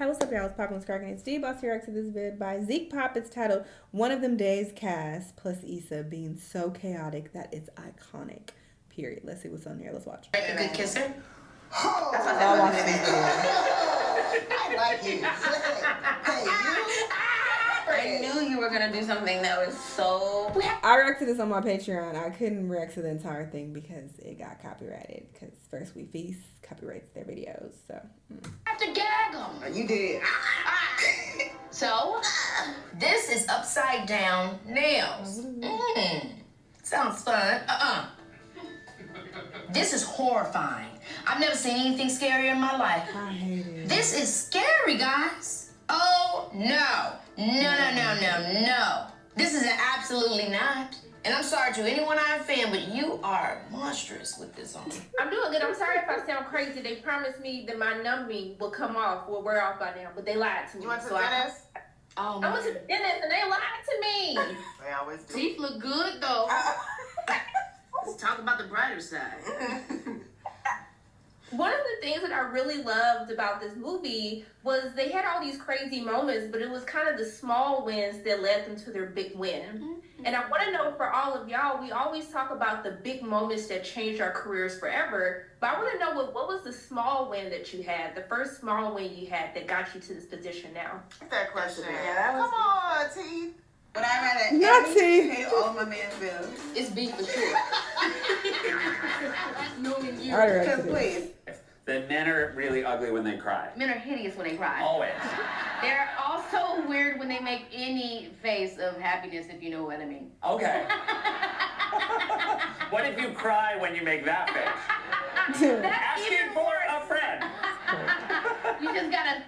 Hey, what's up, y'all? It's Poppin' Cracking. It's Steve. Boss here to this vid by Zeke Pop. It's titled One of Them Days cast plus Issa being so chaotic that it's iconic. Period. Let's see what's on there. Let's watch. A good kisser? That's what I watched this video. I like you. Hey, I knew you were going to do something that was so... I reacted to this on my Patreon. I couldn't react to the entire thing because it got copyrighted. Because First We Feast copyrights their videos. So, I have to gag them. You did. So, this is upside down nails. Sounds fun. This is horrifying. I've never seen anything scarier in my life. I hate it. This is scary, guys. Oh, no. No. This is absolutely not. And I'm sorry to anyone I offend, but you are monstrous with this on. I'm doing good. I'm sorry if I sound crazy. They promised me that my numbing will come off, will wear off by now, but they lied to me. You went to the dentist? I went to the dentist and they lied to me. They always do. Teeth look good though. Let's talk about the brighter side. One of the things that I really loved about this movie was they had all these crazy moments, but it was kind of the small wins that led them to their big win. Mm-hmm. And I want to know for all of y'all, we always talk about the big moments that changed our careers forever, but I want to know what was the small win that you had, the first small win you had that got you to this position now? That question. Yeah, that was... Come on, T. But I rather Not pay all of my man's bills. It's beef for sure. Knowing you. I reacted Because to please. The men are really ugly when they cry. Men are hideous when they cry. Always. They're also weird when they make any face of happiness, if you know what I mean. Okay. What if you cry when you make that face? Asking for a friend. You just gotta,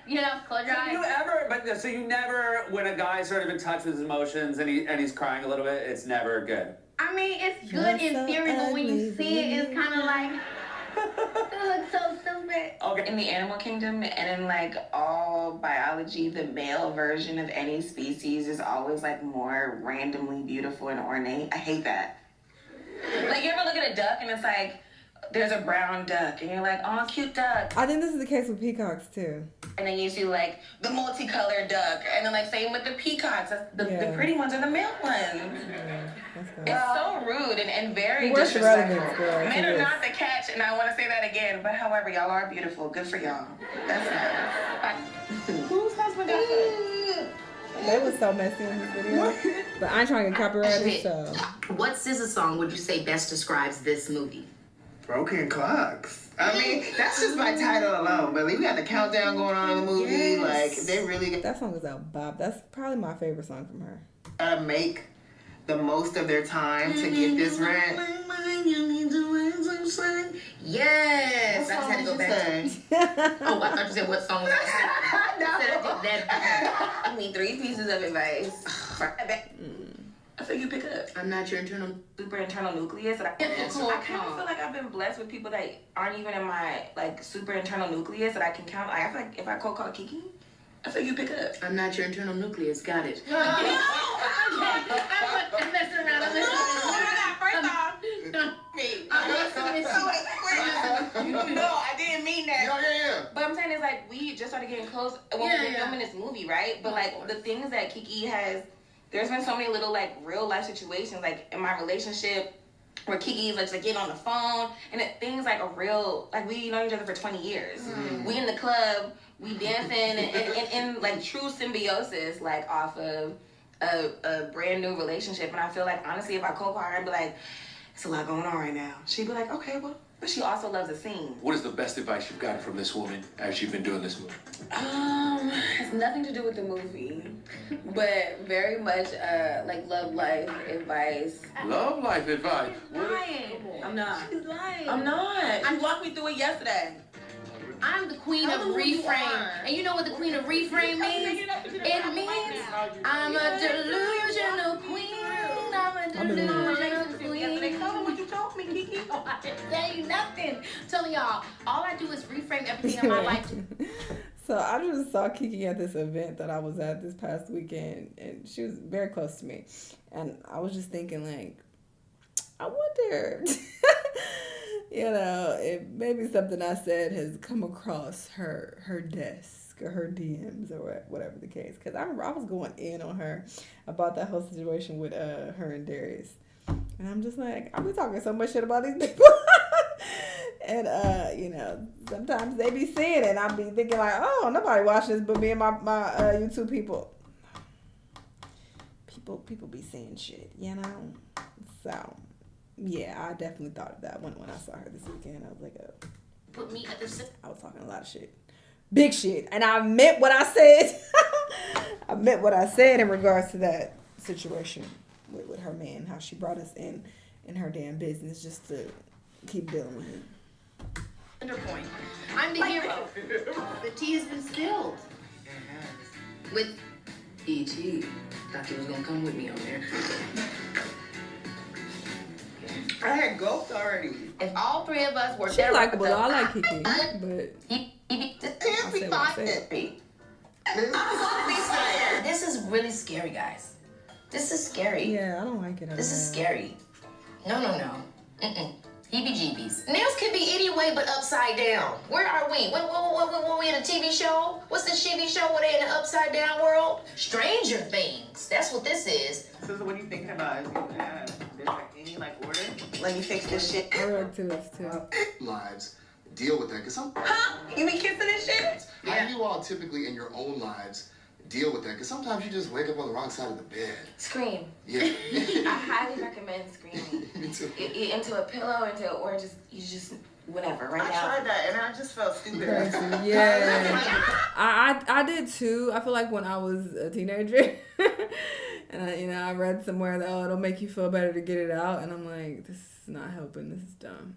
close your So you eyes. ever, so you never, when a guy's sort of in touch with his emotions and he's crying a little bit, it's never good. I mean, it's good in so theory, but when you see it, it's kind of like, it looks so stupid. Okay. In the animal kingdom and in like all biology, the male version of any species is always like more randomly beautiful and ornate. I hate that. Like, you ever look at a duck and it's like, there's a brown duck and you're like, oh, cute duck. I think this is the case with peacocks too. And then you see like the multicolored duck and then like same with the peacocks. The pretty ones are the male ones. Yeah, that's good. It's so rude and very Where's the disrespectful. relevance, girl, Men to are this? not the catch, and I want to say that again. But however, y'all are beautiful. Good for y'all. That's nice. Whose husband got that? They was so messy in this video. But I ain't trying to get copyrighted, so. What SZA song would you say best describes this movie? Broken clocks. I mean, that's just by title alone. But we got the countdown going on in the movie. Yes. Like, they really That song is out, Bob. That's probably my favorite song from her. gotta make the most of their time to get this rent. Yes. I just had to go back. Say? Oh, I thought you said what song. I said I did that. I mean, 3 pieces of advice. I feel you pick up. I'm not your internal. Super internal nucleus. And I kind of feel like I've been blessed with people that aren't even in my like super internal nucleus that I can count. Like, I feel like if I cold call Kiki, I feel you pick up. I'm not your internal nucleus. Got it. I'm messing around. First off, No, I didn't mean that. Yeah. But I'm saying is like we just started getting close when we were filming this movie, right? But like the things that Kiki has, there's been so many little like real life situations like in my relationship where Kiki's like getting on the phone and things like a real like we know each other for 20 years. We in the club, we dancing and like true symbiosis like off of a brand new relationship. And I feel like honestly if I cold call her I'd be like, it's a lot going on right now. She'd be like, okay, well, but she also loves a scene. What is the best advice you've gotten from this woman as you've been doing this movie? Has nothing to do with the movie, but very much like love life advice. Love life advice. I'm not. She's lying. I'm not. She walked me through it yesterday. I'm the queen of reframe. And you know what the queen of reframe means? It means I'm a delusional queen. I'm a delusional queen. Tell them what you told me, Kiki. I didn't say nothing. I'm telling y'all, all I do is reframe everything in my life. So I just saw Kiki at this event that I was at this past weekend, and she was very close to me. And I was just thinking, like, I wonder, if maybe something I said has come across her desk. her DMs or whatever the case. Because I remember I was going in on her about that whole situation with her and Darius. And I'm just like, I be talking so much shit about these people. And, sometimes they be seeing it. And I be thinking like, oh, nobody watching this but me and my YouTube people. People be saying shit, So, yeah, I definitely thought of that when I saw her this weekend. I was like, Put me at the I was talking a lot of shit. Big shit. And I meant what I said. I meant what I said in regards to that situation with her man, how she brought us in her damn business just to keep dealing with him. Point. I'm the hero. The tea has been spilled. With E.T. Thought he was gonna come with me on there. I had ghost already. If all three of us were She's there, likable though. I like Kiki, but This is really scary, guys. This is scary. yeah, I don't like it. This is scary. No. Heebie-jeebies. Nails can be any way but upside down. Where are we? What we in a TV show? What's the TV show where they in an upside down world? Stranger Things. That's what this is. So what are you thinking about? Is there's like any order? Let me fix this shit. I read to this too. Lives deal with that because Huh? You be kissing and shit? how do you all typically in your own lives deal with that? Because sometimes you just wake up on the wrong side of the bed. Scream. Yeah. I highly recommend screaming. Me too. Into a pillow, or just whatever. Right I now. tried that and I just felt stupid. Crazy. Yeah, I did too. I feel like when I was a teenager, and I read somewhere that it'll make you feel better to get it out, and I'm like, this is not helping. This is dumb.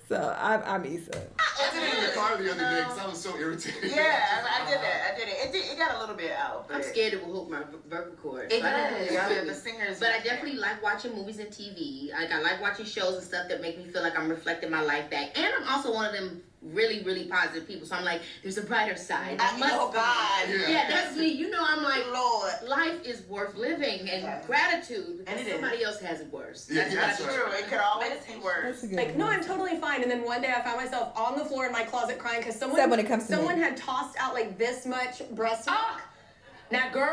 So I'm Issa. I did it in the car the other day because I was so irritated. Yeah, I did that. It got a little bit out. I'm scared it will hook my vocal cords. It does. Yeah, the singers. But I definitely like watching movies and TV. I like watching shows and stuff that make me feel like I'm reflecting my life back. And I'm also one of them really, really positive people. So I'm like, there's a brighter side. Oh God. Yeah, that's me. I'm like, Lord. life is worth living and gratitude because And it somebody else has it worse. Yeah, that's True. right. It could always be worse. That's a good Like, one. no, I'm totally fine. And then one day I found myself on the floor in my closet crying because Except when it comes to someone me. had tossed out like this much breast milk. Now, girl,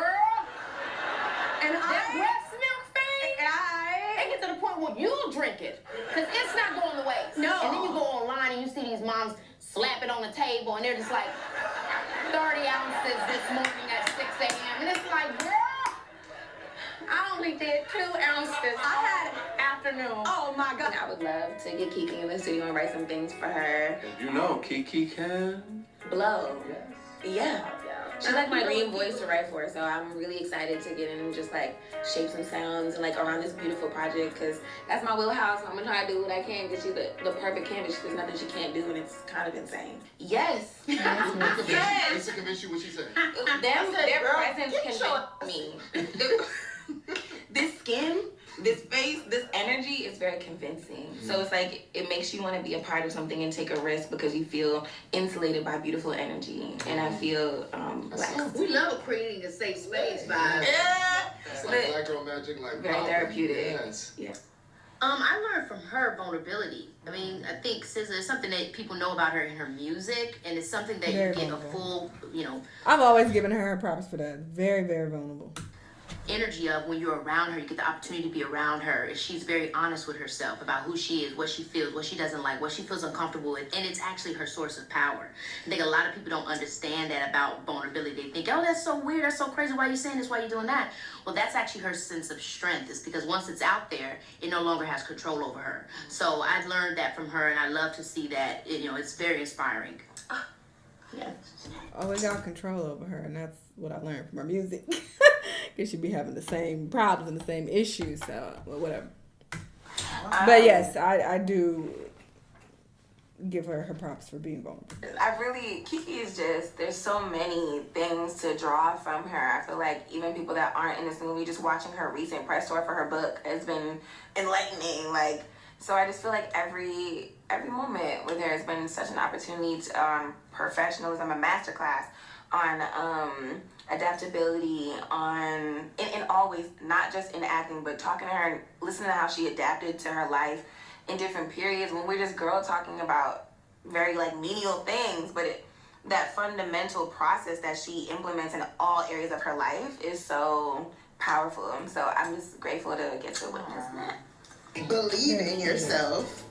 And that I, breast milk thing, it get to the point where you'll drink it because it's not going to waste. No. And then you go online and you see these moms slap it on the table and they're just like 30 ounces this morning at 6 a.m. And it's like, girl, I only did 2 ounces afternoon. oh my God. I would love to get Kiki in the studio and write some things for her. You know, Kiki can. Blow. Yeah. She's like my dream voice to write for, so I'm really excited to get in and just shape some sounds and around this beautiful project because that's my wheelhouse. I'm gonna try to do what I can, get you the perfect canvas. There's nothing she can't do, and it's kind of insane. Yes. Yes. Lisa convinced you what she said. Their presence convinced me. This skin, this face, this energy is very convincing. So it's it makes you want to be a part of something and take a risk because you feel insulated by beautiful energy. And I feel relaxed. We love creating a safe space vibe. It's like Black Girl Magic, Very power. therapeutic. Yes. Yeah. I learned from her vulnerability. I mean, I think SZA is something that people know about her in her music, and it's something that Very you get vulnerable. a full, I've always given her props for that. Very, very vulnerable. energy of when you're around her. You get the opportunity to be around her. She's very honest with herself about who she is, what she feels, what she doesn't like, what she feels uncomfortable with, and it's actually her source of power. I think a lot of people don't understand that about vulnerability. They think, oh, that's so weird, that's so crazy, why are you saying this, why are you doing that? Well, that's actually her sense of strength. It's because once it's out there, it no longer has control over her. So I've learned that from her, and I love to see that. It's very inspiring. Yeah. Always got control over her, and that's what I learned from her music. Because she'd be having the same problems and the same issues, so whatever. But yes, I do give her props for being vulnerable. Kiki is just, there's so many things to draw from her. I feel like even people that aren't in this movie, just watching her recent press tour for her book has been enlightening. So I just feel like every moment with her has been such an opportunity to professionalism, a masterclass on adaptability, in all ways, not just in acting, but talking to her and listening to how she adapted to her life in different periods when we're just girl talking about very menial things, but that fundamental process that she implements in all areas of her life is so powerful. So I'm just grateful to get to witness that. Believe in yourself.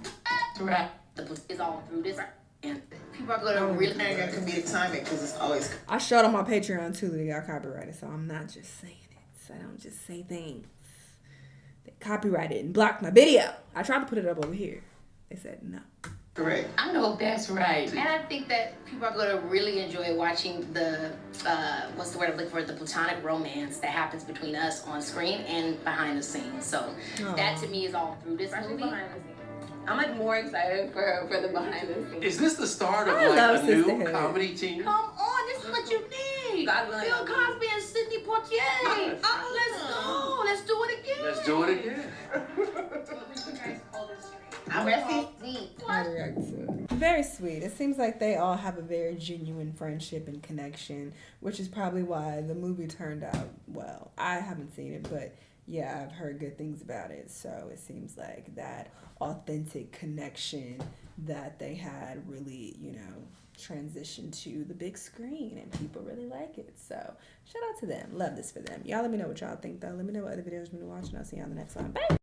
Right. It's all through this. And people are gonna really. And your comedic timing, because it's always. I showed on my Patreon too that they got copyrighted, so I'm not just saying it. So I don't just say things. They copyrighted and blocked my video. I tried to put it up over here. They said no. Correct. I know that's right. And I think that people are gonna really enjoy watching the what's the word I'm looking for? The platonic romance that happens between us on screen and behind the scenes. So that to me is all through this movie. I'm like more excited for the behind the scenes. Is this the start of I like love a new sisterhood. comedy team? Come on, this is what you need. God willing. Bill Cosby and Sidney Poitier. Let's go. Let's do it again. Let's do it again. I'm ready. I react to it. Very sweet. It seems like they all have a very genuine friendship and connection, which is probably why the movie turned out well. I haven't seen it, but yeah, I've heard good things about it. So it seems like that authentic connection that they had really, transitioned to the big screen, and people really like it. So shout out to them. Love this for them. Y'all let me know what y'all think, though. Let me know what other videos you've been watching. I'll see you on the next one. Bye.